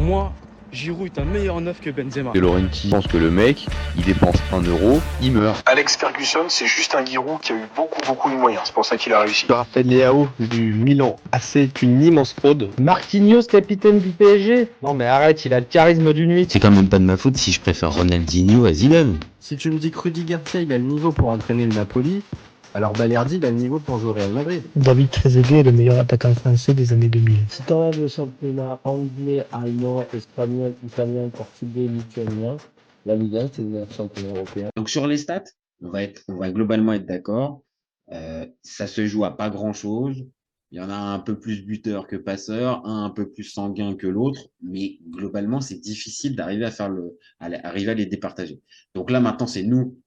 moi, Giroud est un meilleur neuf que Benzema. De Laurenti pense que le mec, il dépense 1 euro, il meurt. Alex Ferguson, c'est juste un Giroud qui a eu beaucoup de moyens. C'est pour ça qu'il a réussi. Raphaël Leao du Milan AC est une immense fraude. Marquinhos, capitaine du PSG? Non mais arrête, il a le charisme d'une nuit. C'est quand même pas de ma faute si je préfère Ronaldinho à Zidane. Si tu me dis que Rudy Garcia il a le niveau pour entraîner le Napoli, alors Balerdi il a le niveau pour jouer au Real Madrid. David Trezeguet est le meilleur attaquant français des années 2000. Si t'enlèves le championnat anglais, allemand, espagnol, italien, portugais, lituanien, la Ligue 1 c'est le championnat européen. Donc sur les stats, on va globalement être d'accord. Ça se joue à pas grand-chose. Il y en a un peu plus buteur que passeur, un peu plus sanguin que l'autre, mais globalement c'est difficile d'arriver arriver à les départager. Donc là maintenant c'est nous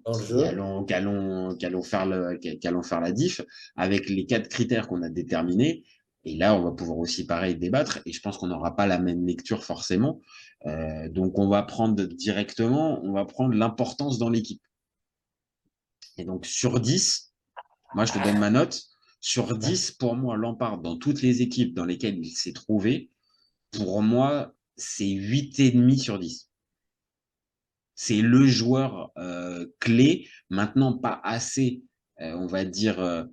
qui allons faire la diff avec les 4 critères qu'on a déterminés. Et là, on va pouvoir aussi, pareil, débattre. Et je pense qu'on n'aura pas la même lecture forcément. Donc, on va prendre l'importance dans l'équipe. Et donc, sur 10, moi, je te donne ma note. Sur 10, pour moi, Lampard, dans toutes les équipes dans lesquelles il s'est trouvé, pour moi, c'est 8,5 sur 10. C'est le joueur clé, maintenant pas assez, on va dire,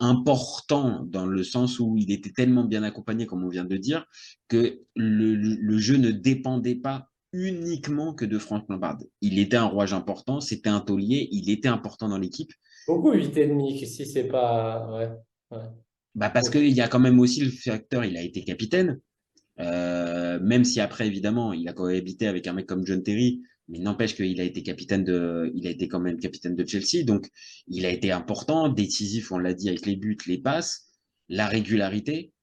important dans le sens où il était tellement bien accompagné, comme on vient de dire, que le jeu ne dépendait pas uniquement que de Franck Lampard. Il était un rouage important, c'était un taulier, il était important dans l'équipe. Beaucoup 8,5 si c'est pas... Ouais. Parce qu'il y a quand même aussi le facteur, il a été capitaine. Même si après, évidemment, il a cohabité avec un mec comme John Terry, mais n'empêche qu'il a été quand même capitaine de Chelsea, donc il a été important, décisif, on l'a dit, avec les buts, les passes, la régularité.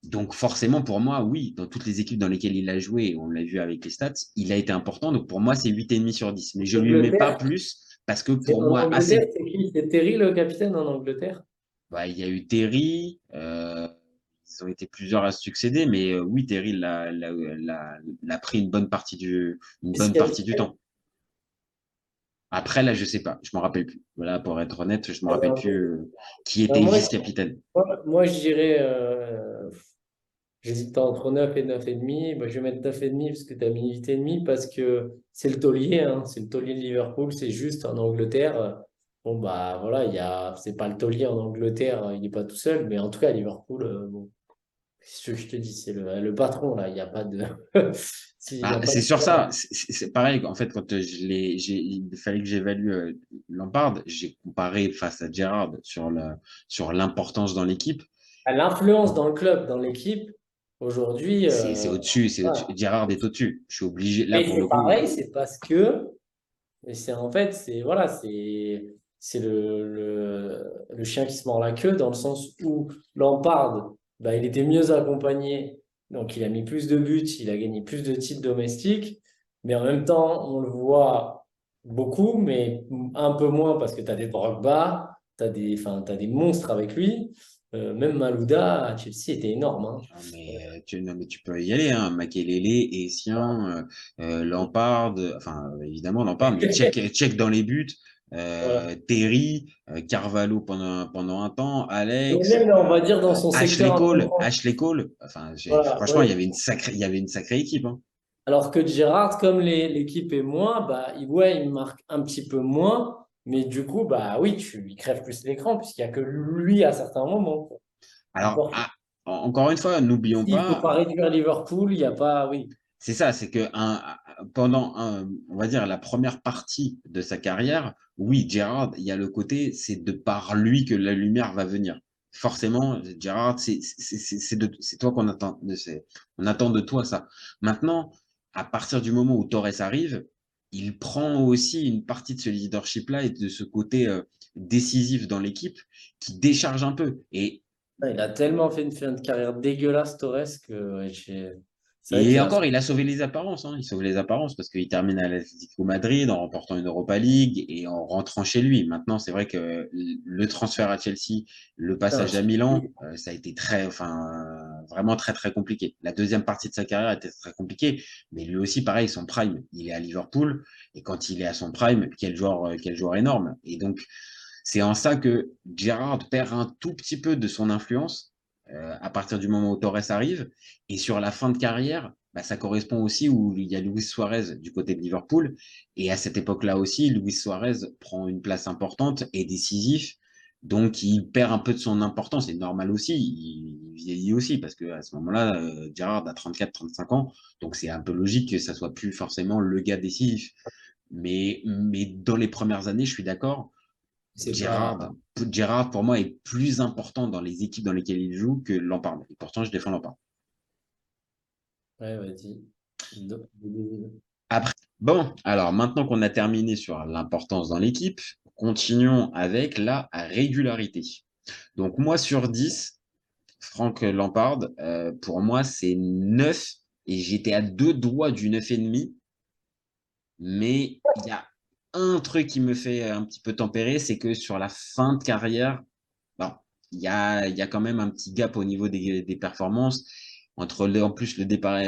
Donc forcément, pour moi, oui, dans toutes les équipes dans lesquelles il a joué, on l'a vu avec les stats, il a été important, donc pour moi, c'est 8,5 sur 10. Mais je ne lui mets pas plus, parce que pour moi, c'est qui? C'est Terry le capitaine en Angleterre? Il y a eu Terry, ils ont été plusieurs à se succéder, mais oui, Terry l'a pris une bonne partie du temps. Après, là, je sais pas, je m'en rappelle plus. Voilà, pour être honnête, je me rappelle plus qui était vice-capitaine. Moi, je dirais, j'hésite entre 9 et 9,5. Je vais mettre 9,5 parce que tu as mis 8,5 parce que c'est le taulier, hein, c'est le taulier de Liverpool, c'est juste en Angleterre. Bon, voilà, c'est pas le taulier en Angleterre, il n'est pas tout seul, mais en tout cas, à Liverpool, bon. Ce que je te dis, c'est le patron, là. Il n'y a pas de. C'est sur ça. C'est pareil. En fait, quand il fallait que j'évalue Lampard, j'ai comparé face à Gerrard sur l'importance dans l'équipe. L'influence dans le club, dans l'équipe, aujourd'hui. C'est au-dessus. Gerrard est au-dessus. Je suis obligé. Là, pour le coup. Pareil, c'est parce que. Et c'est en fait, c'est le chien qui se mord la queue dans le sens où Lampard. Il était mieux accompagné, donc il a mis plus de buts, il a gagné plus de titres domestiques, mais en même temps, on le voit beaucoup, mais un peu moins parce que tu as des Drogba, tu as des monstres avec lui. Même Malouda à Chelsea était énorme. Hein. Mais tu peux y aller, hein. Makelele, Essien, Lampard, évidemment Lampard, mais Tchèque dans les buts. Voilà. Terry, Carvalho pendant un temps, Alex, même, on va dire dans son secteur. Ashley Cole. Franchement, il y avait une sacrée équipe. Hein. Alors que Gerrard, comme l'équipe est moins, il marque un petit peu moins, mais du coup, oui, il crève plus l'écran puisqu'il n'y a que lui à certains moments. Alors, encore une fois, n'oublions pas. Il ne faut pas réduire Liverpool, il n'y a pas, oui. C'est ça, c'est que pendant on va dire la première partie de sa carrière, oui, Gerrard, il y a le côté, c'est de par lui que la lumière va venir. Forcément, Gerrard, c'est toi qu'on attend, on attend de toi ça. Maintenant, à partir du moment où Torres arrive, il prend aussi une partie de ce leadership-là et de ce côté décisif dans l'équipe qui décharge un peu. Et il a tellement fait une fin de carrière dégueulasse, Torres, que et encore, il a sauvé les apparences. Hein. Il sauve les apparences parce qu'il termine à l'Atlético Madrid en remportant une Europa League et en rentrant chez lui. Maintenant, c'est vrai que le transfert à Chelsea, le passage à Milan, ça a été vraiment très, très compliqué. La deuxième partie de sa carrière était très compliquée, mais lui aussi, pareil, son prime, il est à Liverpool et quand il est à son prime, quel joueur énorme. Et donc, c'est en ça que Gerrard perd un tout petit peu de son influence. à partir du moment où Torres arrive. Et sur la fin de carrière, bah, ça correspond aussi où il y a Luis Suarez du côté de Liverpool. Et à cette époque-là aussi, Luis Suarez prend une place importante et décisif. Donc, il perd un peu de son importance. C'est normal aussi. Il vieillit aussi parce qu'à ce moment-là, Gerrard a 34-35 ans. Donc, c'est un peu logique que ça soit plus forcément le gars décisif. Mais dans les premières années, je suis d'accord. C'est Gerrard, pas. Gerrard, pour moi, est plus important dans les équipes dans lesquelles il joue que Lampard. Et pourtant, je défends Lampard. Ouais, vas-y. Après, bon, alors maintenant qu'on a terminé sur l'importance dans l'équipe, continuons avec la régularité. Donc, moi, sur 10, Franck Lampard, pour moi, c'est 9. Et j'étais à 2 doigts du 9,5. Mais il y a un truc qui me fait un petit peu tempérer, c'est que sur la fin de carrière, bon, il y a quand même un petit gap au niveau des performances entre en plus le départ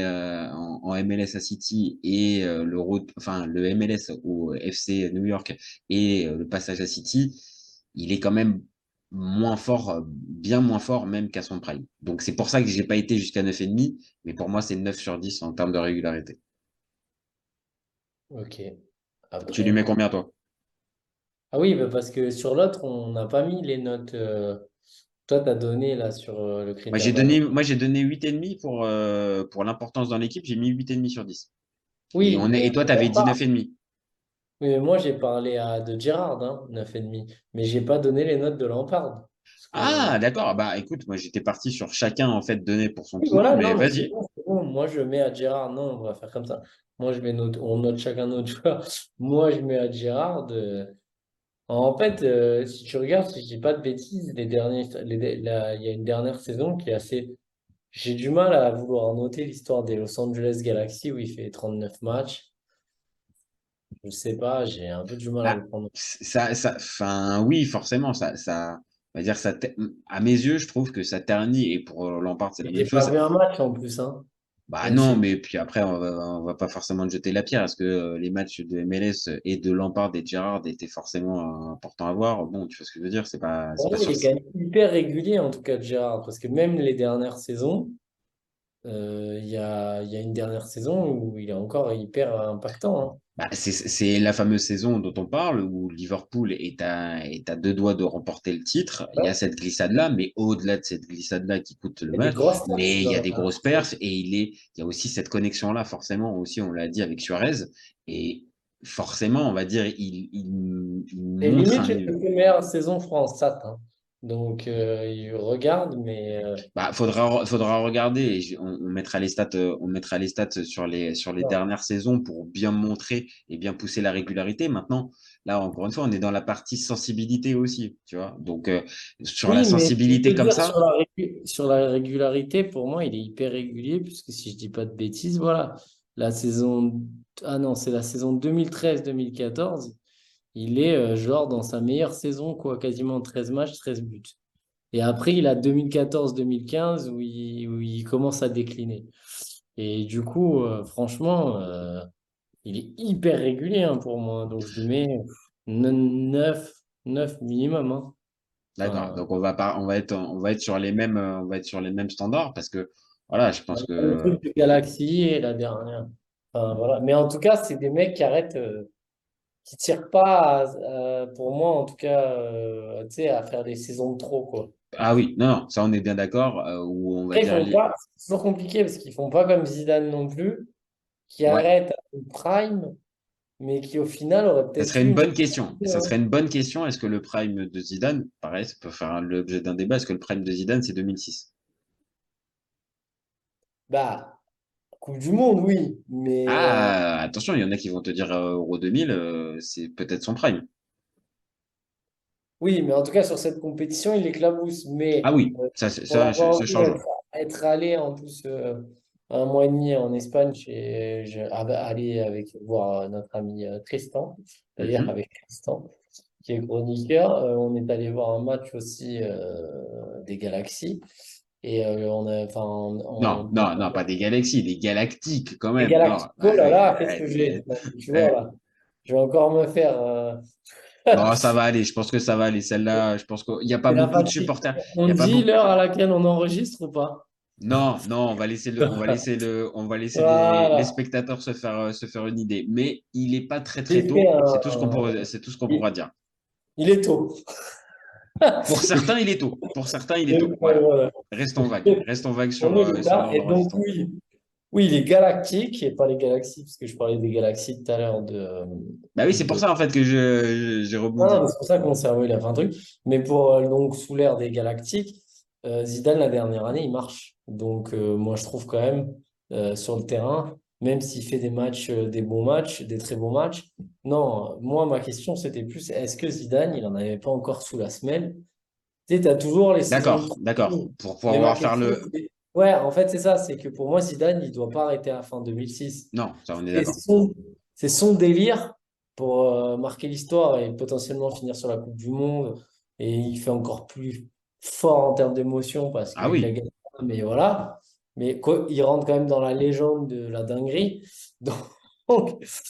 en MLS à City et le MLS au FC New York et le passage à City, il est quand même moins fort, bien moins fort même qu'à son prime. Donc c'est pour ça que j'ai pas été jusqu'à 9,5, mais pour moi c'est 9 sur 10 en termes de régularité. Ok. Tu lui mets combien toi? Ah oui, bah parce que sur l'autre, on n'a pas mis les notes. Toi, tu as donné là sur le critère Moi, j'ai donné 8,5 pour l'importance dans l'équipe. J'ai mis 8,5 sur 10. Oui, Et toi, tu avais dit 9,5. oui, mais moi, j'ai parlé de Gérard, hein, 9,5. Mais j'ai pas donné les notes de Lampard. Parce que... Ah, d'accord. Bah, écoute, moi, j'étais parti sur chacun, en fait, donné pour son Oui, poulain, voilà, mais non, mais c'est vas-y. bon, c'est bon. Moi, je mets à Gérard. Non, on va faire comme ça. Moi, on note chacun notre joueur. Moi, je mets à Gérard. En fait, si tu regardes, si je dis pas de bêtises, il y a une dernière saison qui est assez. J'ai du mal à vouloir noter l'histoire des Los Angeles Galaxy où il fait 39 matchs. Je sais pas, j'ai un peu du mal à Ah, le prendre. enfin, oui, forcément, on va dire, à mes yeux, je trouve que ça ternit, et pour Lampard, c'est la même J'ai pas chose. vu un match en plus, hein. Bah Donc, je non, sais mais puis après, on va pas forcément jeter la pierre. Parce que les matchs de MLS et de Lampard et de Gerrard étaient forcément importants à voir? Bon, tu vois ce que je veux dire? C'est pour pas moi, il sûr. est quand même hyper régulier, en tout cas, Gérard, parce que même les dernières saisons, il y a une dernière saison où il est encore hyper impactant, hein. Bah, c'est la fameuse saison dont on parle où Liverpool est à 2 doigts de remporter le titre. Il y a Ouais. cette glissade-là, mais au-delà de cette glissade-là qui coûte le Il y a des match, grosses têtes mais il y dans a la des dernière grosses saison. perfs et il y a aussi cette connexion-là, forcément, aussi, on l'a dit avec Suarez. Et forcément, on va dire, il Et montre limite, un une niveau. des meilleures saisons France SAT, hein. Donc, il regarde, mais Bah, faudra regarder. Et on mettra les stats sur les non. dernières saisons pour bien montrer et bien pousser la régularité. Maintenant, là, encore une fois, on est dans la partie sensibilité aussi, tu vois. Donc, sur la Oui, mais je sensibilité peux comme dire ça, sur la régularité, pour moi, il est hyper régulier, puisque si je dis pas de bêtises, voilà, la saison, ah non, c'est la saison 2013-2014, il est genre dans sa meilleure saison, quoi, quasiment 13 matchs, 13 buts. Et après, il a 2014-2015 où il commence à décliner. Et du coup, franchement, il est hyper régulier, hein, pour moi. Donc, je lui mets 9 9 minimum, hein. d'accord. Enfin, Donc, on va être sur les mêmes, on va être sur les mêmes standards parce que, voilà, je pense le que, truc de Galaxy et la dernière. Enfin, voilà. Mais en tout cas, c'est des mecs qui arrêtent, qui tirent pas, pour moi, en tout cas, tu sais, à faire des saisons de trop, quoi. ah oui, non, non, ça, on est bien d'accord, où on va Après, ils dire, font pas, c'est toujours compliqué parce qu'ils font pas comme Zidane non plus, qui ouais. arrête à son prime, mais qui au final aurait Ça peut-être serait eu une une bonne question. Ça hein. serait une bonne question. Est-ce que le prime de Zidane, pareil, ça peut faire l'objet d'un débat, est-ce que le prime de Zidane, c'est 2006? Bah, Coupe du Monde, oui, mais Ah, attention, il y en a qui vont te dire Euro 2000, c'est peut-être son prime. oui, mais en tout cas, sur cette compétition, il éclabousse. Ah Mais oui, pour l'avoir ça vu change. être allé en plus un mois et demi en Espagne, aller avec voir notre ami Tristan, d'ailleurs Mhm. avec Tristan, qui est chroniqueur. On est allé voir un match aussi des Galaxies. Et enfin, Non, non, non, pas des galaxies, des galactiques quand des même. Non, Galacticos, bah, là là, qu'est-ce que j'ai? Tu vois euh, là, je vais encore me faire. Non, ça va aller. Je pense que ça va aller. Celle-là, je pense qu'il n'y a pas C'est la beaucoup de fatigue. supporters. Il On y a pas dit beaucoup. l'heure à laquelle on enregistre ou pas? Non, non, on va laisser les Voilà. spectateurs se faire une idée. Mais il n'est pas très très J'ai fait tôt. C'est tout ce qu'on pourra Il, dire. il est tôt. Pour certains, il est tôt. Pour certains, il est Donc, tôt. Voilà. voilà. Restons vagues. Donc, Restons vagues pour sur, nous, il est sur là. l'heure Et donc, d'enregistrement. oui, oui, les galactiques, et pas les galaxies, parce que je parlais des galaxies tout à l'heure Bah oui, c'est pour de... ça en fait que j'ai Non, non, rebondi. mais c'est pour ça que mon cerveau, il a fait un truc. Mais pour, donc, sous l'ère des galactiques, Zidane, la dernière année, il marche. Donc, moi, je trouve quand même, sur le terrain, même s'il fait des matchs, des bons matchs, des très bons matchs, non, moi, ma question, c'était plus, est-ce que Zidane, il n'en avait pas encore sous la semelle? Tu sais, tu as toujours les saisons de D'accord, d'accord. trou. Pour Mais ma pouvoir faire question, le. c'est... Ouais, en fait, c'est ça. C'est que pour moi, Zidane, il ne doit pas arrêter à la fin 2006. Non, ça on est C'est d'accord. son, c'est son délire pour marquer l'histoire et potentiellement finir sur la Coupe du Monde. Et il fait encore plus fort en termes d'émotion parce Ah qu'il a oui. gagné. Mais voilà. Mais quoi, il rentre quand même dans la légende de la dinguerie. Donc,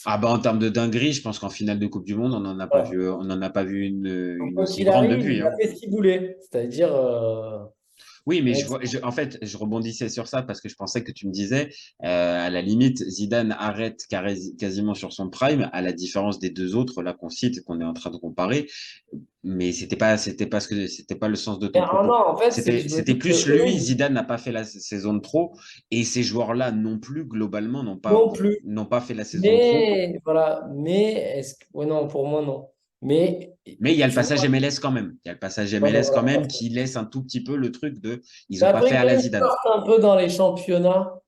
Ah bah en termes de dinguerie, je pense qu'en finale de Coupe du Monde, voilà. on n'en a pas vu Donc, une quoi aussi qu'il grande arrive, depuis, il a hein. fait ce qu'il voulait. C'est-à-dire Oui, mais être... en fait, je rebondissais sur ça parce que je pensais que tu me disais, à la limite, Zidane arrête quasiment sur son prime, à la différence des deux autres là qu'on cite, qu'on est en train de comparer. Mais c'était pas le sens de ton Ah non, propos. en fait, c'est que C'était, je me c'était dis que plus eux, lui, Zidane n'a pas fait la saison de trop, et ces joueurs-là non plus, globalement, non plus. n'ont pas fait la saison de trop. Mais voilà, mais est-ce que. Ouais, non, pour moi, non. Mais Mais il y a le tu passage vois, MLS quand même. Il y a le passage voilà, MLS quand voilà, même parfait. qui laisse un tout petit peu le truc de, ils Mais n'ont pas après, fait à quand la ils Zidane. sortent un peu dans les championnats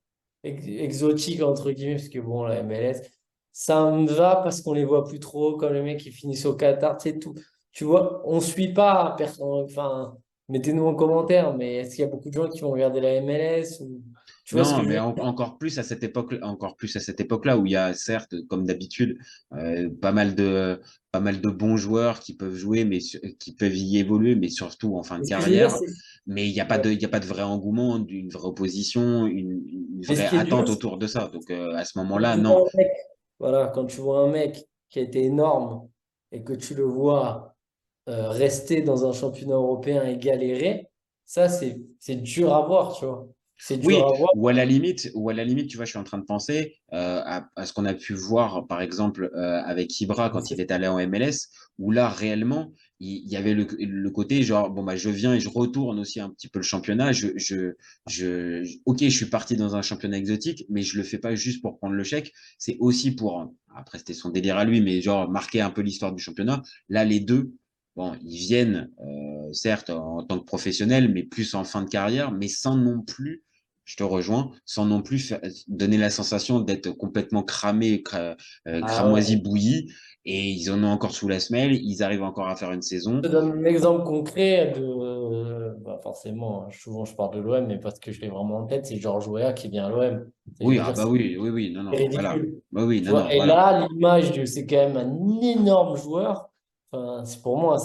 exotiques, entre guillemets, parce que bon, la MLS, ça me va parce qu'on les voit plus trop, comme les mecs qui finissent au Qatar, tu sais, tout. Tu vois, on suit pas, personne, enfin, mettez-nous en commentaire, mais est-ce qu'il y a beaucoup de gens qui vont regarder la MLS ou... Tu vois ce que Non, je veux mais dire? encore plus à cette époque-là où il y a certes, comme d'habitude, pas mal de bons joueurs qui peuvent jouer, mais qui peuvent y évoluer, mais surtout en fin de Ce que je veux dire, carrière. c'est. Mais Ouais. il y a pas de vrai engouement, une vraie opposition, une Mais ce vraie qui est dur, attente autour de ça. Donc à ce quand moment-là, tu non. vois un mec, voilà, quand tu vois un mec qui a été énorme et que tu le vois rester dans un championnat européen et galérer, ça, c'est dur à voir, tu vois. C'est dur Oui, à voir. ou à la limite, tu vois, je suis en train de penser à ce qu'on a pu voir, par exemple, avec Ibra quand il est allé en MLS, où là, réellement, il y avait le côté genre, bon, bah, je viens et je retourne aussi un petit peu le championnat. Ok, je suis parti dans un championnat exotique, mais je le fais pas juste pour prendre le chèque. C'est aussi pour, après, c'était son délire à lui, mais genre, marquer un peu l'histoire du championnat. Là, les deux, bon, ils viennent, certes, en tant que professionnels, mais plus en fin de carrière, mais sans non plus, je te rejoins, sans non plus donner la sensation d'être complètement cramé, Ah cramoisi, ouais. bouilli. Et ils en ont encore sous la semelle, ils arrivent encore à faire une saison. Je te donne un exemple concret de. Bah forcément, hein, souvent je parle de l'OM, mais parce que je l'ai vraiment en tête, c'est Georges Weah qui vient à l'OM. Je Oui, veux ah dire, bah c'est oui, oui, oui, non, non, voilà. ridicule. Bah oui, Tu non, vois, non, et voilà. là, l'image de c'est quand même un énorme joueur. Enfin, c'est pour moi,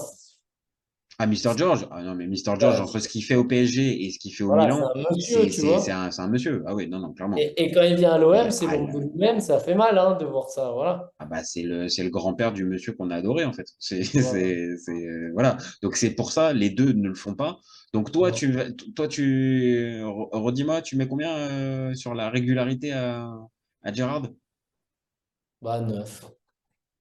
Ah, Mister George? Ah non, mais Mister George, ouais, entre ce qu'il fait au PSG et ce qu'il fait au voilà, c'est Milan, un monsieur, tu vois. c'est un monsieur. Ah oui, non, non, clairement. Et quand il vient à l'OM, c'est Ah, l'ombre de lui-même, ça fait mal hein, de voir ça, voilà. ah bah c'est le grand-père du monsieur qu'on a adoré en fait. Voilà. Voilà. Donc c'est pour ça les deux ne le font pas. Donc toi Non. redis-moi, tu mets combien sur la régularité à Gerrard? Bah, 9.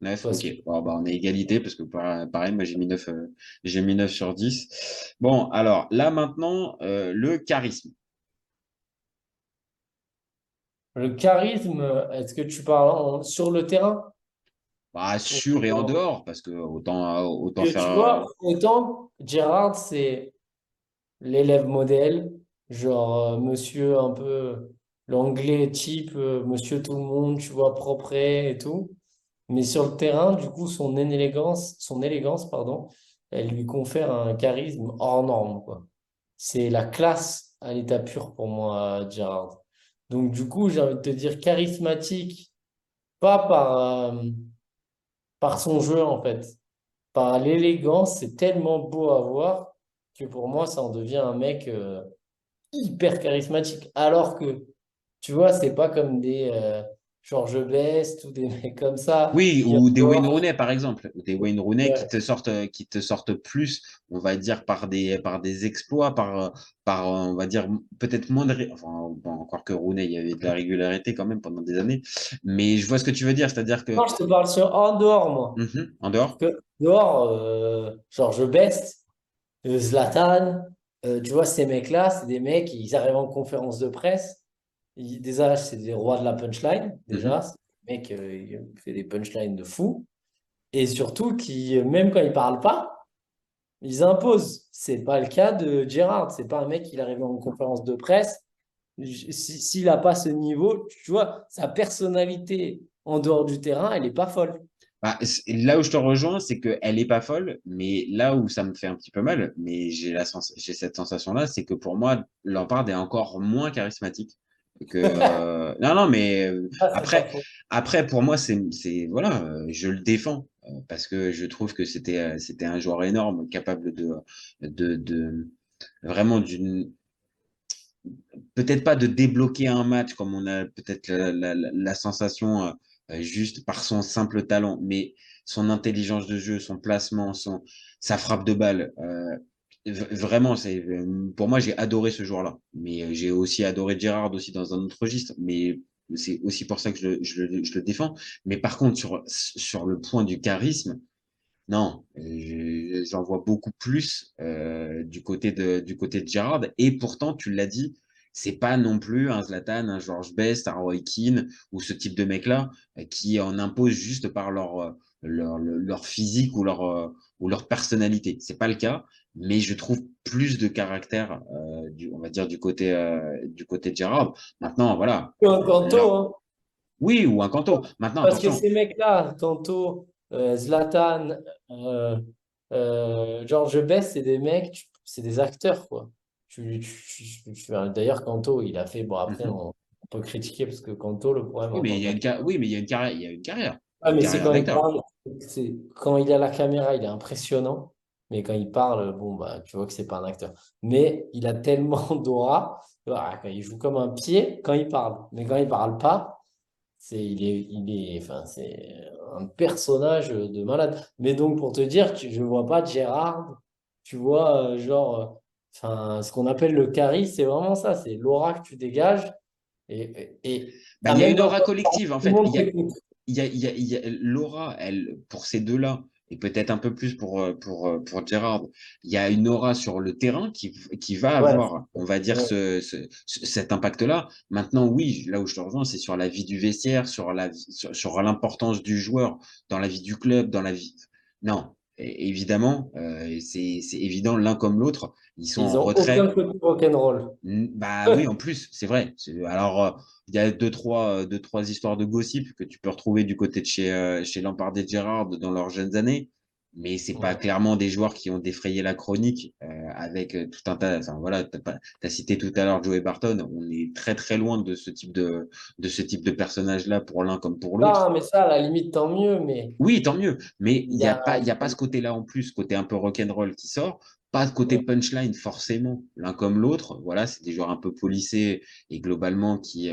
9, Parce ok. que Bon, bah, on est égalité parce que pareil, moi j'ai mis 9 sur 10. Bon, alors là maintenant, le charisme. le charisme, est-ce que tu parles sur le terrain? Bah, sur et en dehors, parce que autant Que tu faire. vois, autant Gérard, c'est l'élève modèle, genre monsieur un peu l'anglais type, monsieur tout le monde, tu vois, propre et tout. Mais sur le terrain, du coup, son élégance, pardon, elle lui confère un charisme hors norme, quoi. C'est la classe à l'état pur pour moi, Gérard. Donc, du coup, j'ai envie de te dire charismatique, pas par son jeu, en fait. Par l'élégance, c'est tellement beau à voir que pour moi, ça en devient un mec hyper charismatique. Alors que, tu vois, c'est pas comme George Best ou des mecs comme ça. Oui, qui ou des Wayne encore- Rooney, par exemple. Des Wayne Rooney Ouais. qui te sortent plus, on va dire, par des exploits, on va dire, peut-être moins enfin, bon, encore que Rooney, il y avait de la régularité quand même pendant des années. Mais je vois ce que tu veux dire, c'est-à-dire que, Non, je te parle sur en dehors, moi. en dehors, Que dehors, George Best, Zlatan, tu vois, ces mecs-là, c'est des mecs, ils arrivent en conférence de presse. Déjà, c'est des rois de la punchline. Déjà, mhm. c'est des mecs qui font des punchlines de fou. Et surtout, qui, même quand ils parlent pas, ils imposent. C'est pas le cas de Gerrard. C'est pas un mec qui arrive en conférence de presse. S'il n'a pas ce niveau, tu vois, sa personnalité en dehors du terrain, elle n'est pas folle. Bah, là où je te rejoins, c'est qu'elle est pas folle, mais là où ça me fait un petit peu mal, mais j'ai cette sensation-là, c'est que pour moi, Lampard est encore moins charismatique que, non, non, mais Ah, c'est pas après, faux. après, pour moi, voilà, je le défends parce que je trouve que c'était un joueur énorme, capable de vraiment peut-être pas de débloquer un match comme on a peut-être la sensation juste par son simple talent, mais son intelligence de jeu, son placement, sa frappe de balle. Vraiment, pour moi, j'ai adoré ce joueur-là. Mais j'ai aussi adoré Gerrard aussi dans un autre registre. Mais c'est aussi pour ça que je le défends. Mais par contre, sur le point du charisme, non, j'en vois beaucoup plus du côté de Gerrard. Et pourtant, tu l'as dit, c'est pas non plus un Zlatan, un George Best, un Roy Keane ou ce type de mec-là qui en imposent juste par leur physique ou leur personnalité. C'est pas le cas, mais je trouve plus de caractère, on va dire du côté de Gerrard. Maintenant, voilà. Un Kanto, Là, hein. oui, ou un Kanto. Maintenant, Parce que attention. ces mecs-là, Kanto, Zlatan, euh, George Best, c'est des mecs, c'est des acteurs, quoi. D'ailleurs, Kanto, il a fait. Bon, après, Mhm. on peut critiquer parce que Kanto, le problème Oui, en mais tant il y a qu'acteur. oui, mais il y a une carrière, il y a une carrière. Il y Ah, a une mais c'est carrière quand il d'acteur. parle, quand il a la caméra, il est impressionnant. Mais quand il parle, bon, bah, tu vois que c'est pas un acteur. Mais il a tellement d'aura. Voilà, quand il joue comme un pied quand il parle. Mais quand il parle pas, enfin, c'est un personnage de malade. Mais donc, pour te dire, je vois pas Gérard, tu vois, enfin, ce qu'on appelle le charisme, c'est vraiment ça, c'est l'aura que tu dégages. Et Bah, t'as il y a même une pas aura besoin de parler, collective, en tout le fait. monde t'écoute. Il y a l'aura, elle, pour ces deux-là, et peut-être un peu plus pour Gerrard, il y a une aura sur le terrain qui va Ouais, avoir, on va dire, ouais. cet impact-là. Maintenant, oui, là où je te rejoins, c'est sur la vie du vestiaire, sur l'importance du joueur dans la vie du club, dans la vie. Non, évidemment, c'est évident, l'un comme l'autre, ils sont Ils en ont aucun retrait. côté rock'n'roll. Bah oui, en plus, c'est vrai. Alors, il y a deux, trois histoires de gossip que tu peux retrouver du côté de chez Lampard et Gerrard dans leurs jeunes années, mais c'est pas Ouais. clairement des joueurs qui ont défrayé la chronique avec tout un tas. Enfin voilà, t'as cité tout à l'heure Joey Barton. On est très très loin de ce type de personnage-là pour l'un comme pour l'autre. Non, mais ça, à la limite, tant mieux. Mais Oui, tant mieux. Mais il y a, il y a pas ce côté-là en plus, côté un peu rock'n'roll qui sort. Pas de côté punchline forcément, l'un comme l'autre. Voilà, c'est des joueurs un peu polissés et globalement c'est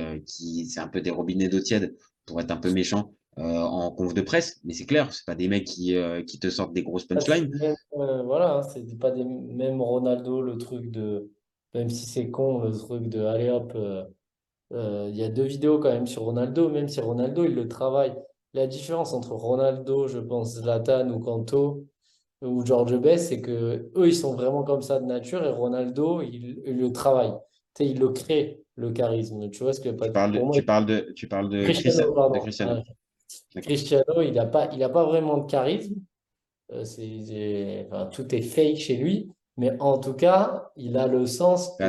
un peu des robinets d'eau tiède pour être un peu méchant en conf de presse. Mais c'est clair, c'est pas des mecs qui te sortent des grosses punchlines. même, voilà, hein, c'est pas des, même Ronaldo, le truc de, même si c'est con, le truc de, allez hop, il y a deux vidéos quand même sur Ronaldo, même si Ronaldo, il le travaille. La différence entre Ronaldo, je pense, Zlatan ou Kanto ou George Best, c'est que eux, ils sont vraiment comme ça de nature et Ronaldo, il le travaille. Tu sais, il le crée, le charisme. Tu vois ce que pour moi, Tu parles de Cristiano, De pardon. Cristiano. D'accord. Cristiano, il a pas vraiment de charisme. Enfin, tout est fake chez lui. Mais en tout cas, il a le sens de.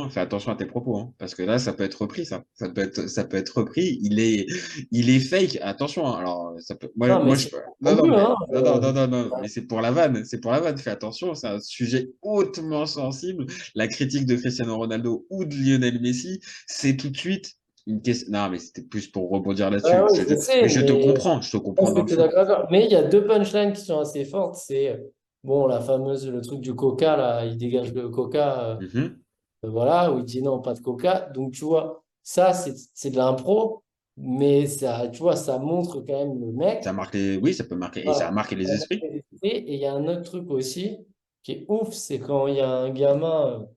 Fais attention à tes propos, hein, parce que là, ça peut être repris, ça. Ça peut être repris. Il est fake. Attention, hein, alors, ça peut, Non, mais je c'est peux, tant non, non, mieux, mais, hein. mais c'est pour la vanne. C'est pour la vanne. Fais attention, c'est un sujet hautement sensible. La critique de Cristiano Ronaldo ou de Lionel Messi, c'est tout de suite une question. Non, mais c'était plus pour rebondir là-dessus. Oui, je sais, Mais mais je te je comprends pense que dans le tu es fond. d'accord. Mais il y a deux punchlines qui sont assez fortes. C'est, bon, la fameuse, le truc du coca, là, il dégage le coca. Mhm. Voilà, où il dit non, pas de coca. Donc, tu vois, ça, c'est de l'impro. Mais ça, tu vois, ça montre quand même le mec. Ça marque les... Oui, ça peut marquer, et ça a Voilà. marqué les esprits. Et il y a un autre truc aussi qui est ouf, c'est quand il y a un gamin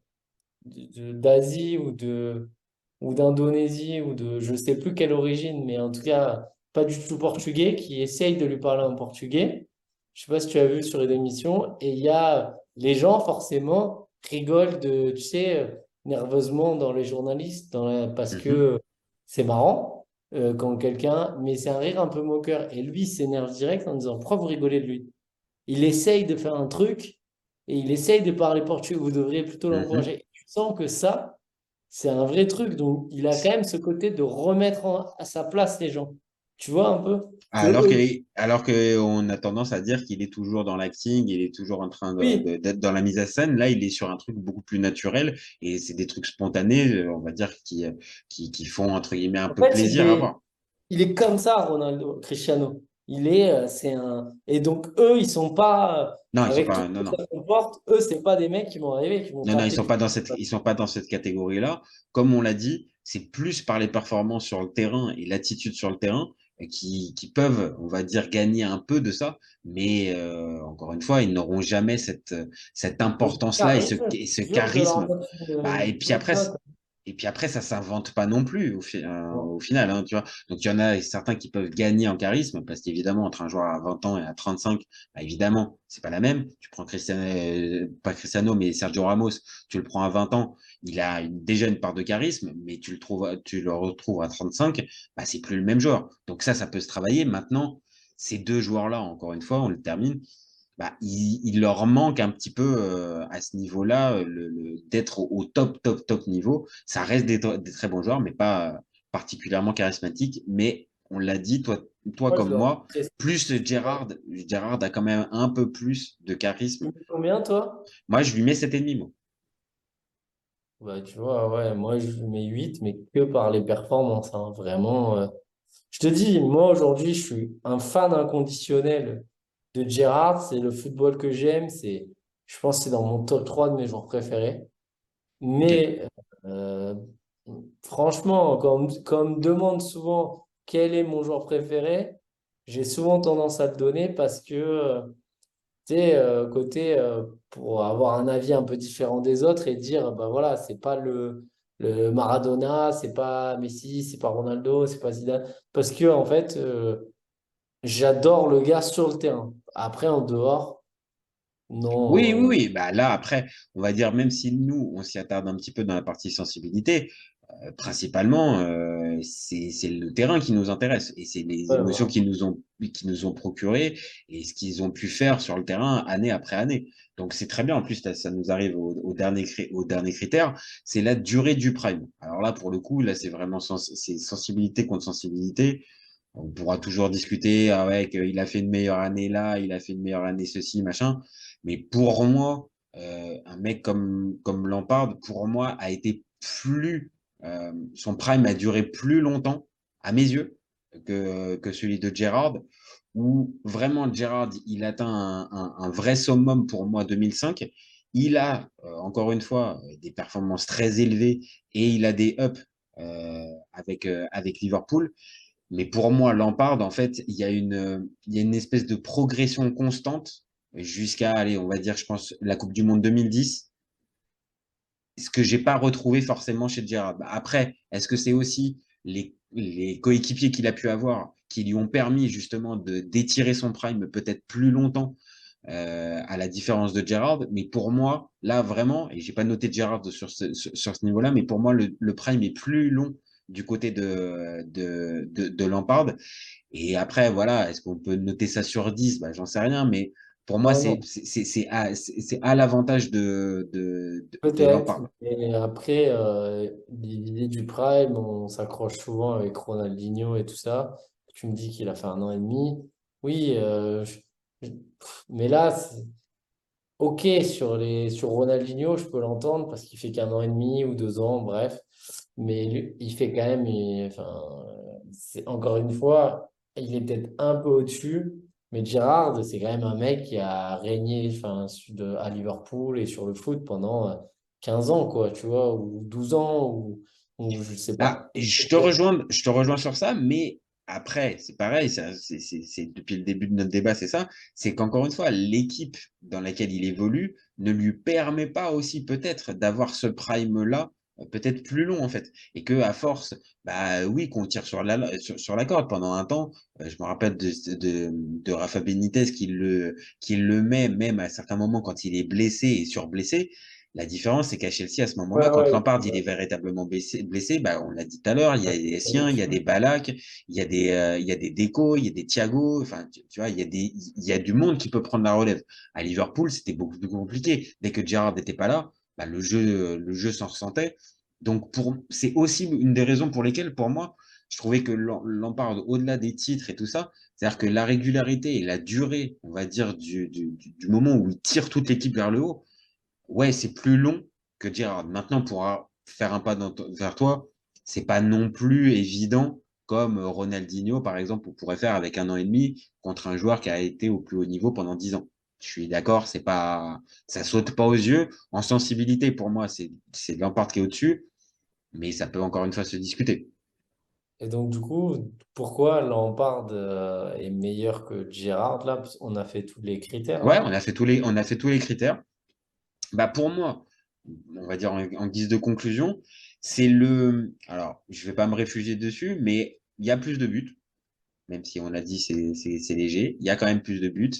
d'Asie ou d'Indonésie ou de je sais plus quelle origine, mais en tout cas pas du tout portugais, qui essaye de lui parler en portugais. Je sais pas si tu as vu sur une émission. Et il y a les gens forcément rigolent de, tu sais, nerveusement dans les journalistes parce Mhm. que c'est marrant quand quelqu'un, mais c'est un rire un peu moqueur. Et lui il s'énerve direct en disant pourquoi vous rigolez de lui? Il essaye de faire un truc et il essaye de parler portugais. Vous devriez plutôt Mhm. l'encourager. Tu sens que ça, c'est un vrai truc. Donc, il a quand même ce côté de remettre à sa place les gens. Tu vois un peu que Alors eux, alors que on a tendance à dire qu'il est toujours dans l'acting, il est toujours en train oui. d'être dans la mise à scène. Là, il est sur un truc beaucoup plus naturel et c'est des trucs spontanés, on va dire, qui font, entre guillemets, un En peu fait, plaisir à voir. il est comme ça, Ronaldo, Cristiano. C'est un. Et donc, eux, ils sont pas. Non, ils sont Avec tout pas, non, ce que non. ça comporte, eux, c'est pas des mecs qui vont arriver, qui vont Non, non, taper du. ils sont pas dans cette catégorie-là. Comme on l'a dit, c'est plus par les performances sur le terrain et l'attitude sur le terrain qui peuvent, on va dire, gagner un peu de ça. Mais encore une fois, ils n'auront jamais cette importance-là Charisme, et ce dur de leur charisme. mettre Bah, une bonne note. et puis après, ça s'invente pas non plus au final, hein, tu vois. Donc, il y en a certains qui peuvent gagner en charisme parce qu'évidemment, entre un joueur à 20 ans et à 35, bah, évidemment, c'est pas la même. Tu prends Cristiano, pas Cristiano, mais Sergio Ramos, tu le prends à 20 ans, il a déjà une part de charisme, mais tu le retrouves à 35, bah, c'est plus le même joueur. Donc ça peut se travailler. Maintenant, ces deux joueurs-là, encore une fois, on le termine, bah, il leur manque un petit peu à ce niveau-là d'être au top niveau. Ça reste des très bons joueurs, mais pas particulièrement charismatiques. Mais on l'a dit, toi Moi, je comme leur moi, mettrais- plus Gérard a quand même un peu plus de charisme. Tu mets combien, toi? Moi, je lui mets 7,5 mots. Bah, tu vois, ouais, moi, je mets 8 mais que par les performances, hein, vraiment. Je te dis, moi, aujourd'hui, je suis un fan inconditionnel de Gerrard. C'est le football que j'aime. Je pense que c'est dans mon top 3 de mes joueurs préférés. Ok. Mais euh, franchement, quand on me demande souvent quel est mon joueur préféré, j'ai souvent tendance à le donner parce que, tu sais, pour avoir un avis un peu différent des autres et dire, bah voilà, c'est pas le Maradona, c'est pas Messi, c'est pas Ronaldo, c'est pas Zidane. Parce que, en fait, j'adore le gars sur le terrain. Après, en dehors, Oui, non. oui, oui. Bah là, après, on va dire, même si nous, on s'y attarde un petit peu dans la partie sensibilité, principalement, c'est le terrain qui nous intéresse et c'est les Ouais, émotions voilà. qui nous ont procuré et ce qu'ils ont pu faire sur le terrain année après année. Donc c'est très bien. En plus, là, ça nous arrive au dernier critère, c'est la durée du prime. Alors là, pour le coup, là, c'est vraiment c'est sensibilité contre sensibilité. On pourra toujours discuter avec il a fait une meilleure année là, il a fait une meilleure année ceci, machin. Mais pour moi, un mec comme Lampard, pour moi, a été plus son prime a duré plus longtemps, à mes yeux, que celui de Gerrard, où vraiment Gerrard, il atteint un vrai summum pour moi 2005. Il a, encore une fois, des performances très élevées et il a des ups avec Liverpool. Mais pour moi, Lampard, en fait, il y a une espèce de progression constante jusqu'à, allez, on va dire, je pense, la Coupe du Monde 2010, ce que j'ai pas retrouvé forcément chez Gerrard. Bah, après, est-ce que c'est aussi les coéquipiers qu'il a pu avoir qui lui ont permis justement d'étirer son prime peut-être plus longtemps à la différence de Gerrard. Mais pour moi, là vraiment, et j'ai pas noté Gerrard sur ce niveau-là, mais pour moi, le prime est plus long du côté de Lampard. Et après, voilà, est-ce qu'on peut noter ça sur 10? Bah, j'en sais rien, mais pour moi, Non, non. c'est à l'avantage de Peut-être, Lampard. mais après, l'idée du Prime, on s'accroche souvent avec Ronaldinho et tout ça. Tu me dis qu'il a fait 1 an et demi. Oui, mais là, ok, sur Ronaldinho, je peux l'entendre parce qu'il fait qu'1 an et demi ou 2 ans, bref. Mais il fait quand même, enfin, encore une fois, il est peut-être un peu au-dessus. Mais Gerrard, c'est quand même un mec qui a régné enfin, à Liverpool et sur le foot pendant 15 ans, quoi, tu vois, ou 12 ans. Ou je sais Bah, pas. je te rejoins sur ça, mais après, c'est pareil, depuis le début de notre débat, c'est ça, c'est qu'encore une fois, l'équipe dans laquelle il évolue ne lui permet pas aussi peut-être d'avoir ce prime-là, peut-être plus long en fait, et que à force, bah oui, qu'on tire sur la corde pendant un temps. Je me rappelle de Rafa Benitez qui le met même à certains moments quand il est blessé et surblessé. La différence, c'est qu'à Chelsea, à ce moment-là, Ouais, quand ouais. Lampard il est véritablement blessé, bah, on l'a dit tout à l'heure, il y a des Essien, il y a des Ballack, il y a des Deco, il y a des Thiago, enfin, tu vois, il y a du monde qui peut prendre la relève. À Liverpool, c'était beaucoup plus compliqué. Dès que Gerrard n'était pas là, bah, le jeu s'en ressentait. Donc, c'est aussi une des raisons pour lesquelles, pour moi, je trouvais que Lampard, au-delà des titres et tout ça, c'est-à-dire que la régularité et la durée, on va dire, du moment où il tire toute l'équipe vers le haut, ouais, c'est plus long que Gerrard. Maintenant, pour faire un pas vers toi, c'est pas non plus évident comme Ronaldinho, par exemple, on pourrait faire avec 1 an et demi contre un joueur qui a été au plus haut niveau pendant 10 ans. Je suis d'accord, ça saute pas aux yeux. En sensibilité, pour moi, c'est Lampard qui est au-dessus, mais ça peut encore une fois se discuter. Et donc, du coup, pourquoi Lampard est meilleur que Gerrard là? Parce qu'on a fait tous les critères Ouais, là. on a fait tous les critères. Bah pour moi, on va dire en guise de conclusion, alors je vais pas me réfugier dessus, mais il y a plus de buts, même si on l'a dit c'est léger, il y a quand même plus de buts.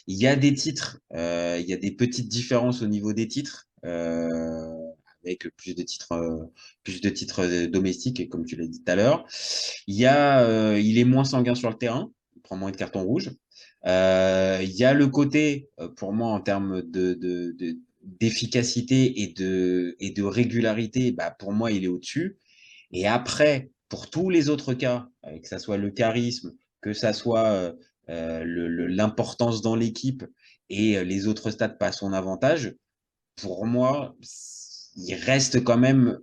Il y a des titres, il y a des petites différences au niveau des titres, avec plus de titres domestiques, comme tu l'as dit tout à l'heure. Il est moins sanguin sur le terrain, il prend moins de cartons rouges. Il y a le côté, pour moi, en termes d'efficacité et de régularité, bah, pour moi, il est au-dessus. Et après, pour tous les autres cas, que ça soit le charisme, que ça soit l'importance dans l'équipe et les autres stats pas à son avantage, pour moi, il reste quand même.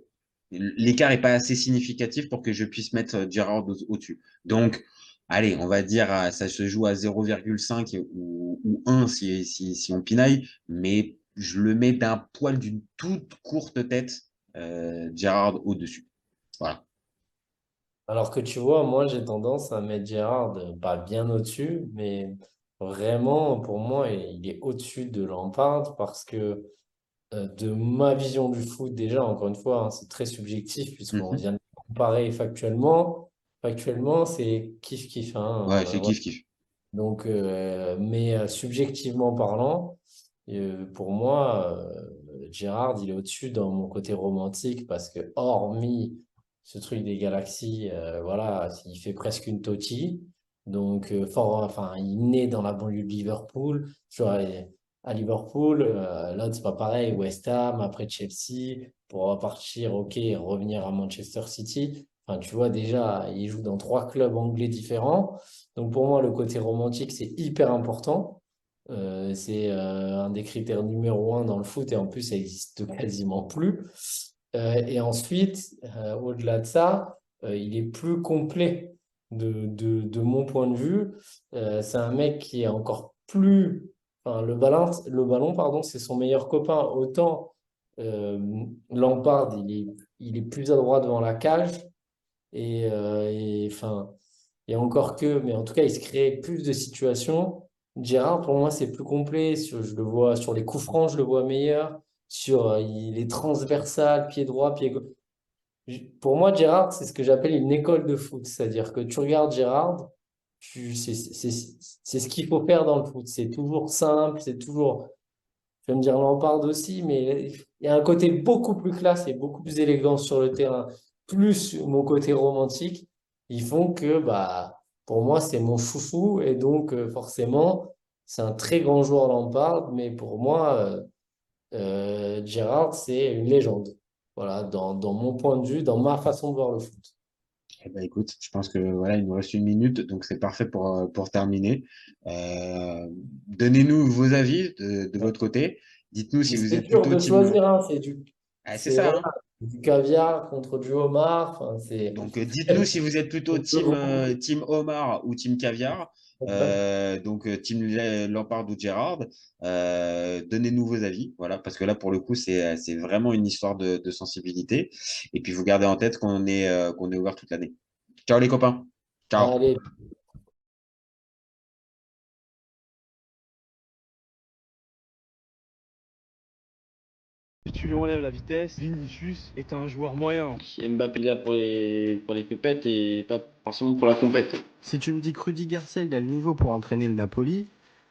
L'écart n'est pas assez significatif pour que je puisse mettre Gerrard au-dessus. Donc, allez, on va dire, ça se joue à 0,5 ou 1 si on pinaille, mais je le mets d'un poil d'une toute courte tête, Gerrard au-dessus. Voilà. Alors que tu vois, moi j'ai tendance à mettre Gerrard pas bien au-dessus, mais vraiment pour moi il est au-dessus de Lampard parce que de ma vision du foot déjà, encore une fois, hein, c'est très subjectif puisqu'on Mhm. vient de comparer factuellement. Factuellement, c'est kiff-kiff, Ouais, hein, c'est voilà. kiff-kiff. Donc, mais subjectivement parlant, pour moi, Gérard, il est au-dessus dans mon côté romantique parce que, hormis ce truc des galaxies, voilà, il fait presque une Totti. Donc, enfin, il naît dans la banlieue de Liverpool. Tu vois, à Liverpool, là, c'est pas pareil. West Ham, après Chelsea, pour repartir, ok, et revenir à Manchester City. Enfin, tu vois, déjà, il joue dans 3 clubs anglais différents. Donc pour moi, le côté romantique, c'est hyper important. C'est un des critères numéro 1 dans le foot et en plus, ça existe quasiment plus. Et ensuite, au-delà de ça, il est plus complet de mon point de vue. C'est un mec qui est encore plus... Enfin, le ballon, pardon, c'est son meilleur copain. Autant Lampard, il est plus adroit devant la cage. Enfin, et encore que, mais en tout cas, il se crée plus de situations. Gérard, pour moi, c'est plus complet. Je le vois sur les coups francs, je le vois meilleur. Il est transversal, pied droit, pied gauche. Pour moi, Gérard, c'est ce que j'appelle une école de foot. C'est-à-dire que tu regardes Gérard, c'est ce qu'il faut faire dans le foot. C'est toujours simple, c'est toujours, je vais me dire Lampard aussi, mais il y a un côté beaucoup plus classe et beaucoup plus élégant sur le terrain, plus mon côté romantique, ils font que, bah, pour moi, c'est mon chouchou et donc forcément, c'est un très grand joueur Lampard, mais pour moi, Gerrard, c'est une légende. Voilà, dans mon point de vue, dans ma façon de voir le foot. Eh ben, écoute, je pense que voilà, il nous reste 1 minute, donc c'est parfait pour terminer. Donnez-nous vos avis de votre côté. Dites-nous Mais si vous c'est êtes dur plutôt de team. choisir, hein, Ah, c'est c'est ça, voilà, hein. du caviar contre du homard. Enfin, Donc dites-nous si vous êtes plutôt team Omar ou team Caviar. Donc, Team Lampard ou Gerrard, donnez-nous vos avis, voilà, parce que là, pour le coup, c'est vraiment une histoire de sensibilité. Et puis, vous gardez en tête qu'on est ouvert toute l'année. Ciao les copains. Ciao. Allez, Si tu lui enlèves la vitesse, Vinicius est un joueur moyen. Mbappé là pour les pépettes et pas forcément pour la compète. Si tu me dis que Rudi Garcia il a le niveau pour entraîner le Napoli,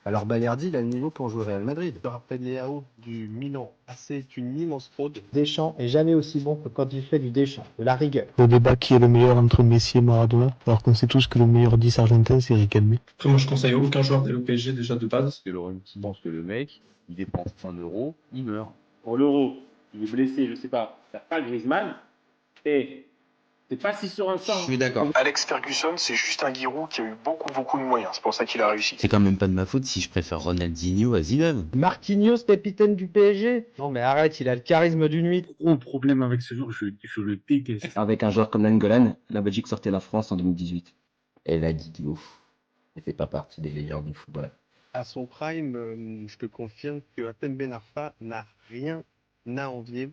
alors Balerdi il a le niveau pour jouer au Real Madrid. Je te rappelle Léao du Milan AC est une immense fraude. Deschamps est jamais aussi bon que quand il fait du Deschamps, de la rigueur. Le débat qui est le meilleur entre Messi et Maradona, alors qu'on sait tous que le meilleur 10 argentin c'est Riquelme. Après, moi, je conseille aucun joueur d'aller au PSG déjà de base. Parce que Laurenti pense que le mec, il dépense 1 euro, il meurt. Pour l'Euro, il est blessé, je sais pas. T'as pas Griezmann. Et c'est pas si sur un Je sort. suis d'accord. Alex Ferguson, c'est juste un Giroud qui a eu beaucoup de moyens. C'est pour ça qu'il a réussi. C'est quand même pas de ma faute si je préfère Ronaldinho à Zidane. Marquinhos, capitaine du PSG? Non mais arrête, il a le charisme d'une nuit. Gros problème avec ce joueur, je le déteste. Avec un joueur comme Nainggolan, la Belgique sortait la France en 2018. Et là, Didio, il fait pas partie des meilleurs du football. À son prime, je te confirme que Atem Ben Arfa n'a rien à envier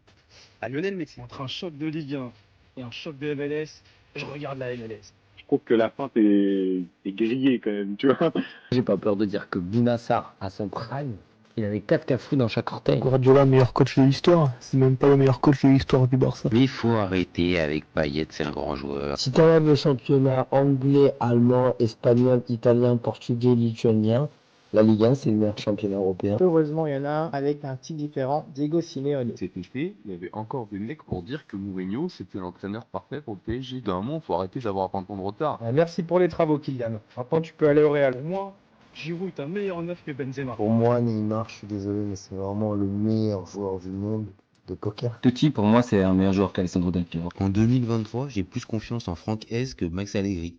à Lionel Messi. Entre un choc de Ligue 1 et un choc de MLS, je regarde la MLS. Je trouve que la fin est grillée quand même, tu vois. J'ai pas peur de dire que Bounassar, à son prime, il avait 4 cafous dans chaque orteil. Guardiola, meilleur coach de l'histoire, c'est même pas le meilleur coach de l'histoire du Barça. Mais il faut arrêter avec Payet, c'est un grand joueur. Si t'enlèves le championnat anglais, allemand, espagnol, italien, portugais, lituanien, la Ligue 1 c'est le meilleur championnat européen. Heureusement il y en a un avec un style différent, Diego Simeone. Cet été, il y avait encore des mecs pour dire que Mourinho, c'était l'entraîneur parfait pour le PSG. D'un moment, faut arrêter d'avoir 20 ans de retard. Merci pour les travaux Kylian. Maintenant tu peux aller au Real. Pour moi, Giroud est un meilleur neuf que Benzema. Pour moi Neymar, je suis désolé mais c'est vraiment le meilleur joueur du monde de poker. Totti, pour moi, c'est un meilleur joueur qu'Alessandro Del Piero. En 2023, j'ai plus confiance en Franck Hez que Max Allegri.